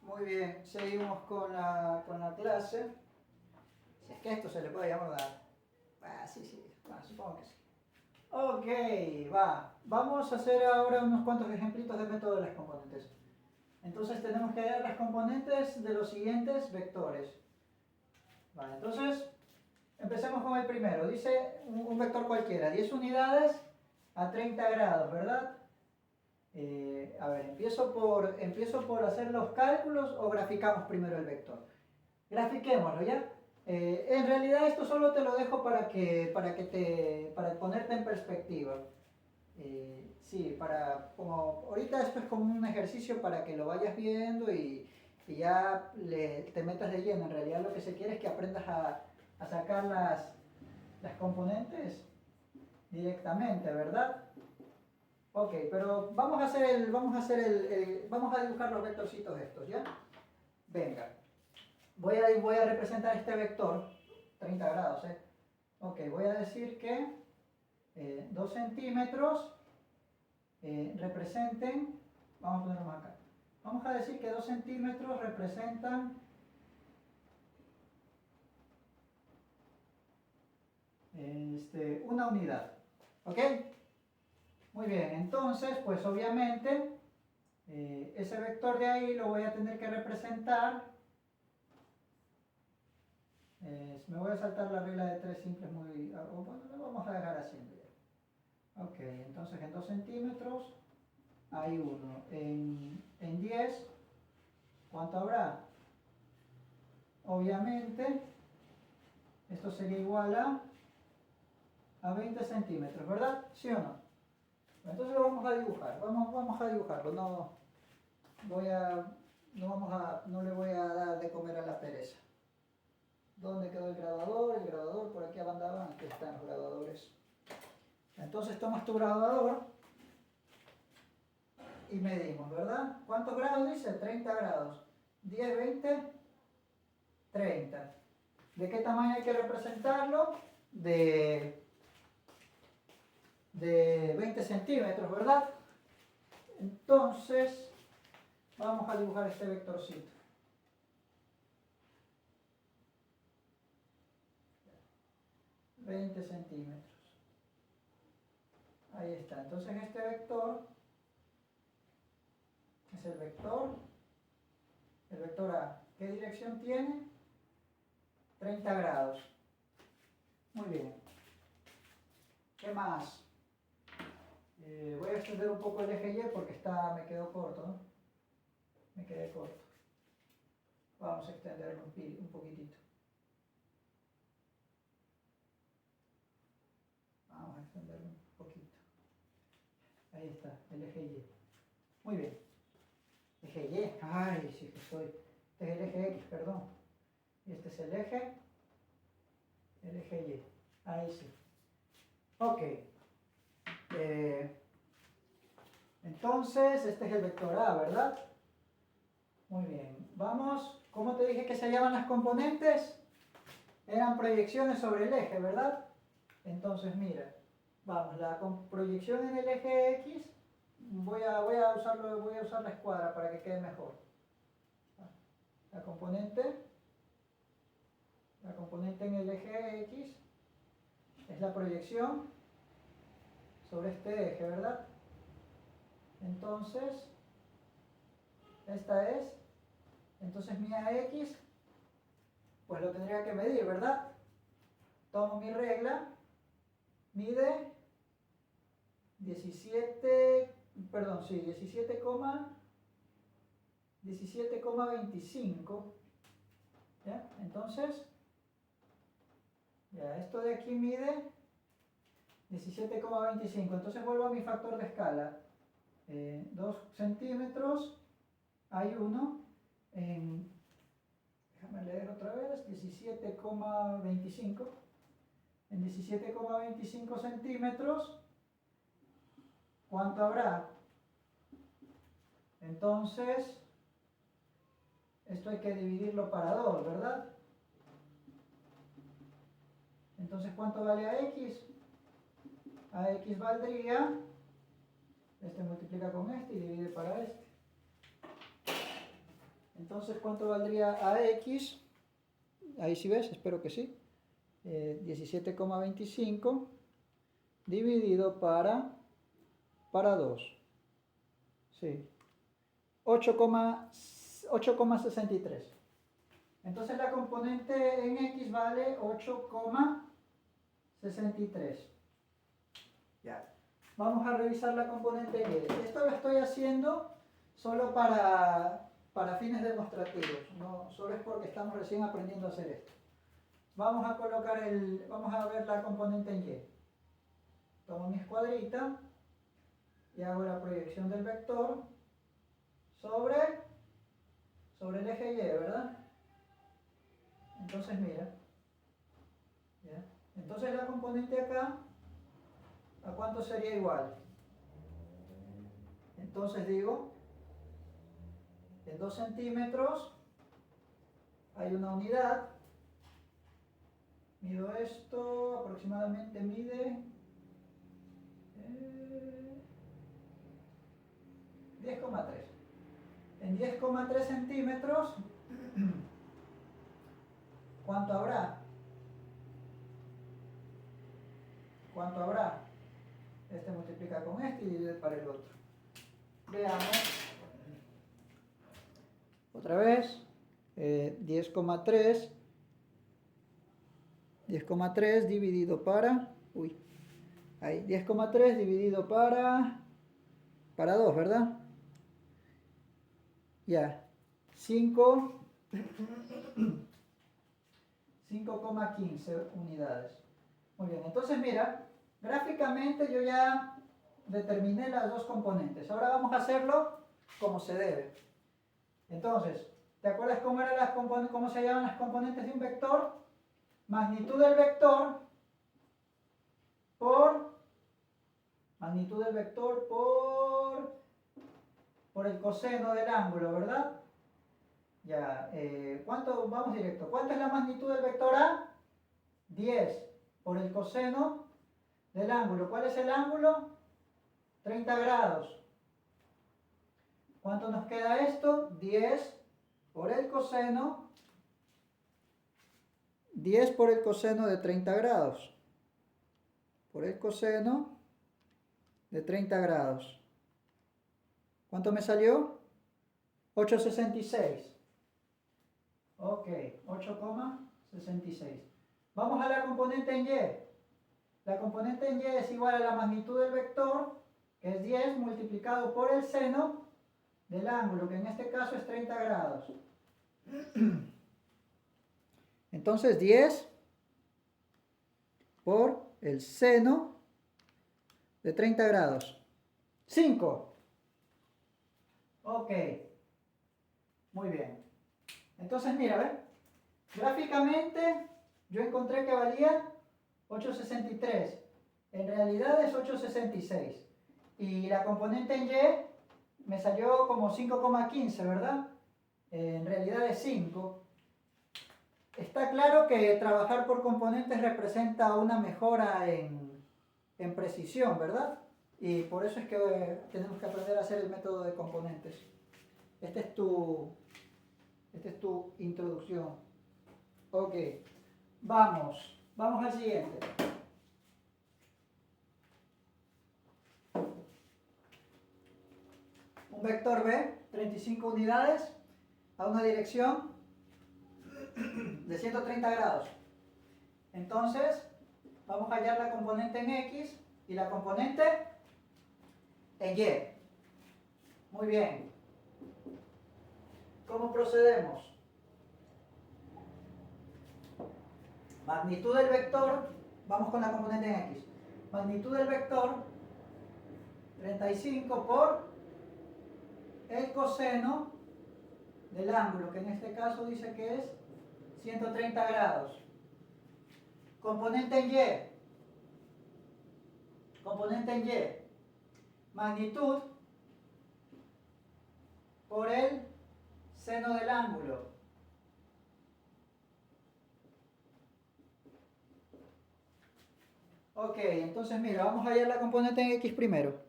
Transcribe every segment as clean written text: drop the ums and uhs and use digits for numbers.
Muy bien, seguimos con la clase. Si es que esto se le puede llamar sí, supongo que sí. Ok, va. Vamos a hacer ahora unos cuantos ejemplitos de método de las componentes. Entonces tenemos que hallar las componentes de los siguientes vectores. Vale, entonces empecemos con el primero. Dice un vector cualquiera, 10 unidades a 30 grados, ¿verdad? A ver, ¿empiezo por hacer los cálculos o graficamos primero el vector? Grafiquémoslo, ¿ya? En realidad esto solo te lo dejo para ponerte en perspectiva. Sí, como ahorita esto es como un ejercicio para que lo vayas viendo y ya te metas de lleno. En realidad lo que se quiere es que aprendas a sacar las componentes directamente, ¿verdad? Ok, pero vamos a dibujar los vectorcitos estos, ¿ya? Venga, voy a representar este vector, 30 grados, ¿eh? Ok, voy a decir que 2 centímetros representen, vamos a ponerlo acá, vamos a decir que 2 centímetros representan una unidad, ¿ok? Muy bien, entonces, pues obviamente, ese vector de ahí lo voy a tener que representar. Me voy a saltar la regla de 3 simples bueno, lo vamos a dejar haciendo ya. Ok, entonces en 2 centímetros hay 1. En 10, ¿cuánto habrá? Obviamente, esto sería igual a 20 centímetros, ¿verdad? ¿Sí o no? Entonces lo vamos a dibujar. Vamos a dibujarlo. No le voy a dar de comer a la pereza. ¿Dónde quedó el grabador? El grabador por aquí andaba. Aquí están los grabadores. Entonces tomas tu grabador y medimos, ¿verdad? ¿Cuántos grados dice? 30 grados. 10, 20, 30. ¿De qué tamaño hay que representarlo? De 20 centímetros, ¿verdad? Entonces, vamos a dibujar este vectorcito. $20 centímetros. Ahí está. Entonces este vector es el vector A. ¿Qué dirección tiene? 30 grados. Muy bien. ¿Qué más? Voy a extender un poco el eje Y porque me quedó corto, ¿no? Me quedé corto. Vamos a extenderlo un poquitito. Vamos a extenderlo un poquito. Ahí está, el eje Y. Muy bien. Eje Y. Ay, sí que estoy. Este es el eje X, perdón. Y este es el eje Y. Ahí sí. Ok. Entonces, este es el vector A, ¿verdad? Muy bien. Vamos, ¿cómo te dije que se llaman las componentes? Eran proyecciones sobre el eje, ¿verdad? Entonces, mira, vamos, proyección en el eje X, voy a usar la escuadra para que quede mejor. La componente en el eje X es la proyección sobre este eje, ¿verdad? Entonces, esta es, entonces mi AX, pues lo tendría que medir, ¿verdad? Tomo mi regla, mide 17,25, ¿ya? Entonces, ya, esto de aquí mide 17,25, entonces vuelvo a mi factor de escala, 2 centímetros, hay 1, déjame leer otra vez, 17,25, en 17,25 centímetros, ¿cuánto habrá? Entonces, esto hay que dividirlo para 2, ¿verdad? Entonces, ¿cuánto vale AX? AX valdría, este multiplica con este y divide para este. Entonces, ¿cuánto valdría AX? Ahí sí ves, espero que sí. 17,25 dividido para 2. Sí. 8,63. Entonces la componente en X vale 8,63. Ya. Vamos a revisar la componente en Y. Esto lo estoy haciendo solo para fines demostrativos. No solo es porque estamos recién aprendiendo a hacer esto. Vamos a ver la componente en Y. Tomo mi escuadrita y hago la proyección del vector sobre el eje Y, ¿verdad? Entonces mira, ¿ya? Entonces la componente acá, ¿a cuánto sería igual? Entonces digo, en 2 centímetros hay una unidad, mido esto, aproximadamente mide 10,3. En 10,3 centímetros, ¿cuánto habrá? ¿Cuánto habrá? Este multiplica con este y divide para el otro. Veamos. Otra vez. 10,3 dividido para... Uy. Ahí. 10,3 dividido para 2, ¿verdad? Ya. 5,15 unidades. Muy bien, entonces mira, gráficamente yo ya determiné las dos componentes. Ahora vamos a hacerlo como se debe. Entonces, ¿te acuerdas cómo se llaman las componentes de un vector? Magnitud del vector por el coseno del ángulo, ¿verdad? Ya, vamos directo. ¿Cuánto es la magnitud del vector A? 10 por el coseno del ángulo. ¿Cuál es el ángulo? 30 grados. ¿Cuánto nos queda esto? 10 por el coseno. 10 por el coseno de 30 grados. Por el coseno de 30 grados. ¿Cuánto me salió? 8,66. Ok, 8,66. Vamos a la componente en Y. La componente en Y es igual a la magnitud del vector, que es 10 multiplicado por el seno del ángulo, que en este caso es 30 grados. Entonces 10 por el seno de 30 grados. 5. Ok. Muy bien. Entonces mira, ¿ves? Gráficamente yo encontré que valía 8,63. En realidad es 8,66. Y la componente en Y me salió como 5,15, ¿verdad? En realidad es 5. Está claro que trabajar por componentes representa una mejora en precisión, ¿verdad? Y por eso es que tenemos que aprender a hacer el método de componentes. Esta es tu introducción. Ok, vamos al siguiente. Un vector B, 35 unidades, a una dirección de 130 grados. Entonces, vamos a hallar la componente en X y la componente en Y. Muy bien. ¿Cómo procedemos? Magnitud del vector, vamos con la componente en X. Magnitud del vector, 35 por el coseno del ángulo, que en este caso dice que es 130 grados. Componente en Y. Componente en Y. Magnitud por el seno del ángulo. Ok, entonces mira, vamos a hallar la componente en X primero.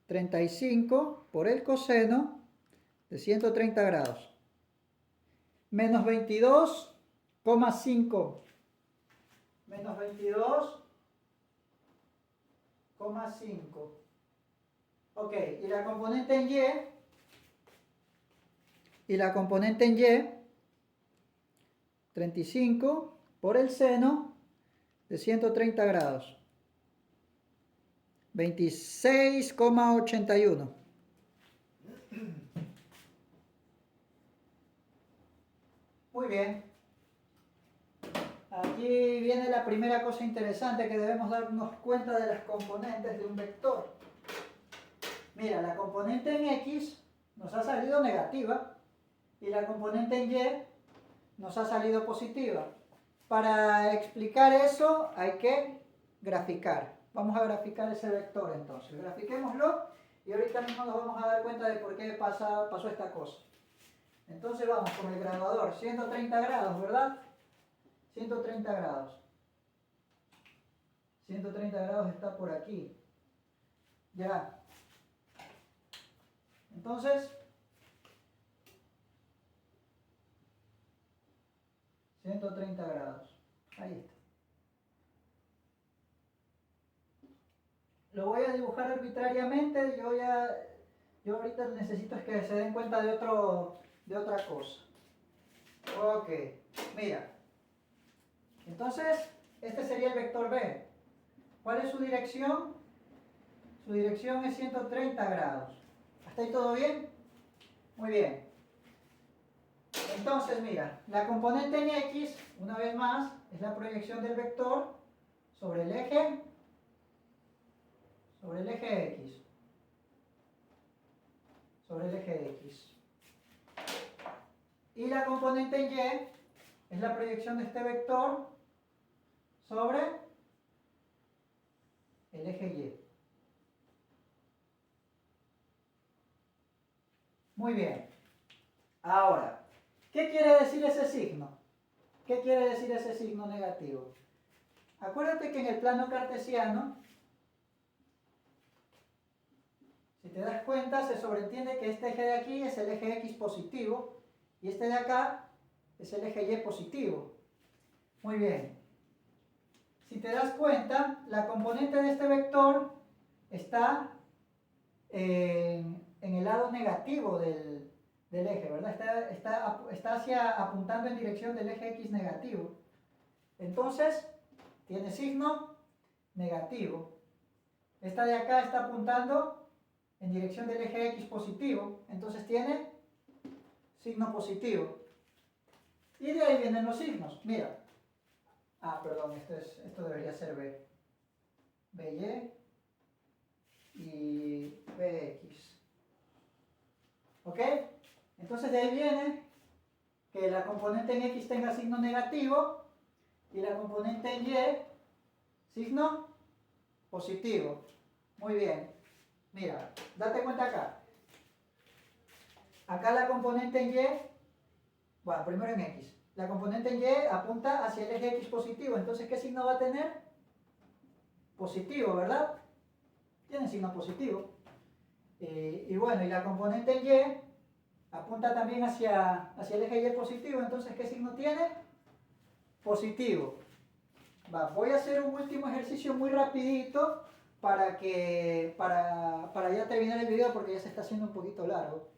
35 por el coseno de 130 grados. menos 22,5. Menos 22,5. Ok, y la componente en Y. Y la componente en Y, 35 por el seno de 130 grados. 26,81. Muy bien. Aquí viene la primera cosa interesante que debemos darnos cuenta de las componentes de un vector. Mira, la componente en X nos ha salido negativa y la componente en Y nos ha salido positiva. Para explicar eso hay que graficar. Vamos a graficar ese vector entonces. Grafiquémoslo y ahorita mismo nos vamos a dar cuenta de por qué pasó esta cosa. Entonces vamos con el graduador, 130 grados, ¿verdad? 130 grados. 130 grados está por aquí. Ya. Entonces, 130 grados. Ahí está. Lo voy a dibujar arbitrariamente. Yo ahorita necesito es que se den cuenta de otra cosa. Ok, mira. Entonces, este sería el vector B. ¿Cuál es su dirección? Su dirección es 130 grados. ¿Hasta ahí todo bien? Muy bien. Entonces, mira, la componente en X, una vez más, es la proyección del vector sobre el eje X. Sobre el eje X. Y la componente en Y es la proyección de este vector sobre el eje Y. Muy bien. Ahora, ¿qué quiere decir ese signo? ¿Qué quiere decir ese signo negativo? Acuérdate que en el plano cartesiano, si te das cuenta, se sobreentiende que este eje de aquí es el eje X positivo y este de acá es el eje Y positivo. Muy bien. Si te das cuenta, la componente de este vector está en el lado negativo del eje, ¿verdad? Está apuntando en dirección del eje X negativo. Entonces, tiene signo negativo. Esta de acá está apuntando en dirección del eje X positivo. Entonces tiene signo positivo. Y de ahí vienen los signos. Mira. Perdón, esto debería ser B. BY y BX. ¿Ok? Entonces de ahí viene que la componente en X tenga signo negativo y la componente en Y signo positivo. Muy bien. Mira, date cuenta acá. Acá la componente en Y, bueno, primero en X. La componente en Y apunta hacia el eje X positivo. Entonces, ¿qué signo va a tener? Positivo, ¿verdad? Tiene signo positivo. Y bueno, y la componente en Y apunta también hacia el eje Y positivo. Entonces, ¿qué signo tiene? Positivo. Voy a hacer un último ejercicio muy rapidito para ya terminar el video porque ya se está haciendo un poquito largo.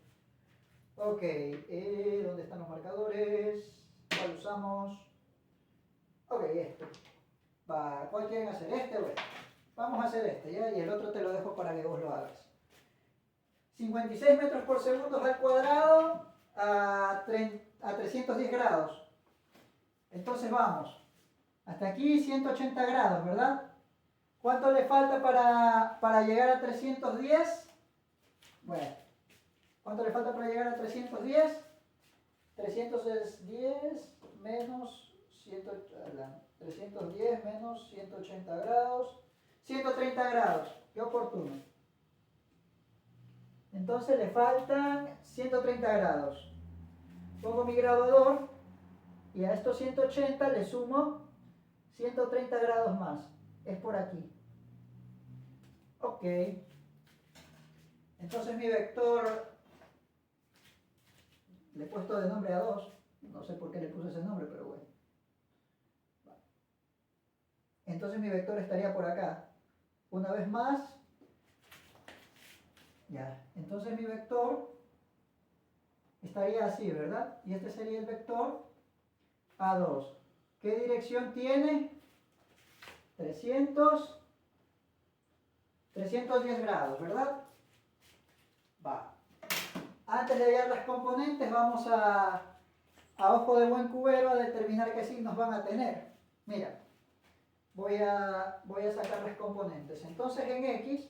Ok, ¿dónde están los marcadores? ¿Cuál usamos? Ok, este. ¿Cuál quieren hacer? ¿Este o este? Vamos a hacer este, ¿ya? Y el otro te lo dejo para que vos lo hagas. 56 metros por segundo al cuadrado a 310 grados. Entonces vamos. Hasta aquí 180 grados, ¿verdad? ¿Cuánto le falta para llegar a 310? Bueno, ¿cuánto le falta para llegar a 310? 310 menos 310 menos 180 grados. 130 grados, qué oportuno. Entonces le faltan 130 grados. Pongo mi graduador y a estos 180 le sumo 130 grados más. Es por aquí. Ok. Entonces mi vector le he puesto de nombre a 2. No sé por qué le puse ese nombre, pero bueno. Entonces mi vector estaría por acá. Una vez más. Ya. Entonces mi vector estaría así, ¿verdad? Y este sería el vector A2. ¿Qué dirección tiene? 310 grados, ¿verdad? Va. Antes de hallar las componentes, vamos a ojo de buen cubero a determinar qué signos van a tener. Mira, voy a sacar las componentes. Entonces en X,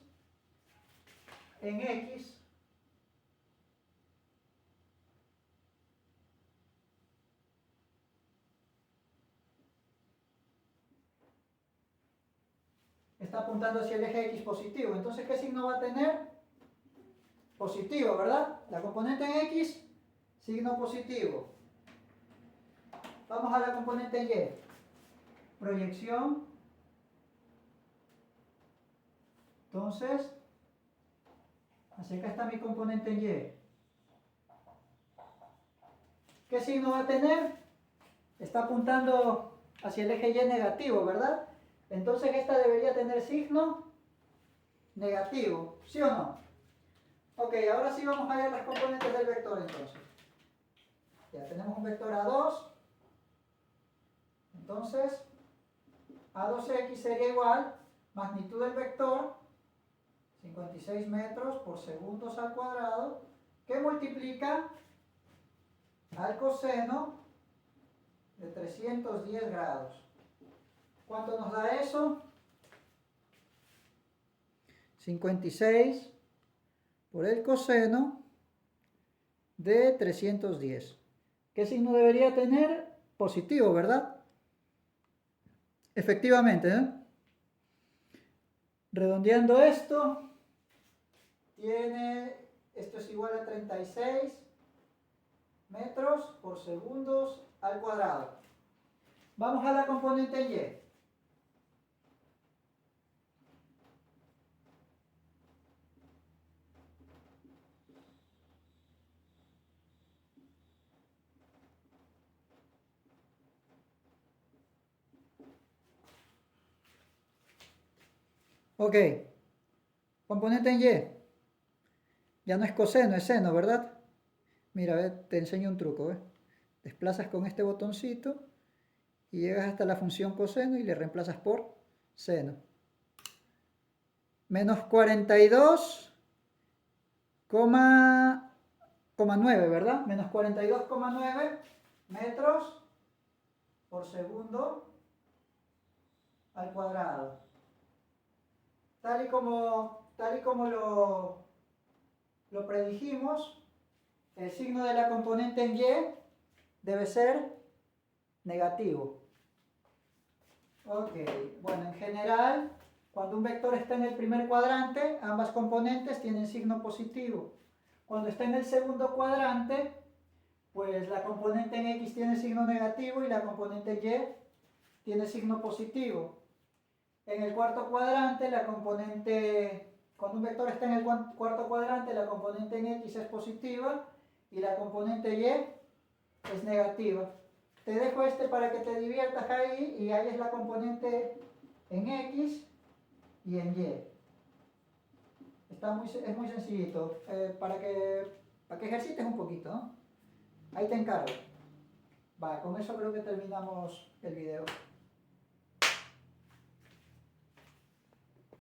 está apuntando hacia el eje X positivo. Entonces, ¿qué signo va a tener? Positivo, ¿verdad? La componente en X, signo positivo. Vamos a la componente en Y. Proyección. Entonces, hacia acá está mi componente en Y. ¿Qué signo va a tener? Está apuntando hacia el eje Y negativo, ¿verdad? Entonces esta debería tener signo negativo, ¿sí o no? Ok, ahora sí vamos a ver las componentes del vector entonces. Ya tenemos un vector A2. Entonces, A2X sería igual, magnitud del vector, 56 metros por segundos al cuadrado, que multiplica al coseno de 310 grados. ¿Cuánto nos da eso? 56 por el coseno de 310. ¿Qué signo debería tener? Positivo, ¿verdad? Efectivamente, ¿eh? Redondeando esto, esto es igual a 36 metros por segundos al cuadrado. Vamos a la componente Y. Ok, componente en Y. Ya no es coseno, es seno, ¿verdad? Mira, te enseño un truco, ¿ves? Desplazas con este botoncito y llegas hasta la función coseno y le reemplazas por seno. Menos 42,9, ¿verdad? Menos 42,9 metros por segundo al cuadrado. Tal y como lo predijimos, el signo de la componente en Y debe ser negativo. Ok, bueno, en general, cuando un vector está en el primer cuadrante, ambas componentes tienen signo positivo. Cuando está en el segundo cuadrante, pues la componente en X tiene signo negativo y la componente Y tiene signo positivo. En el cuarto cuadrante, cuando un vector está en el cuarto cuadrante, la componente en X es positiva y la componente Y es negativa. Te dejo este para que te diviertas ahí y ahí es la componente en X y en Y. Es muy sencillito, para que ejercites un poquito, ¿no? Ahí te encargo. Va, con eso creo que terminamos el video.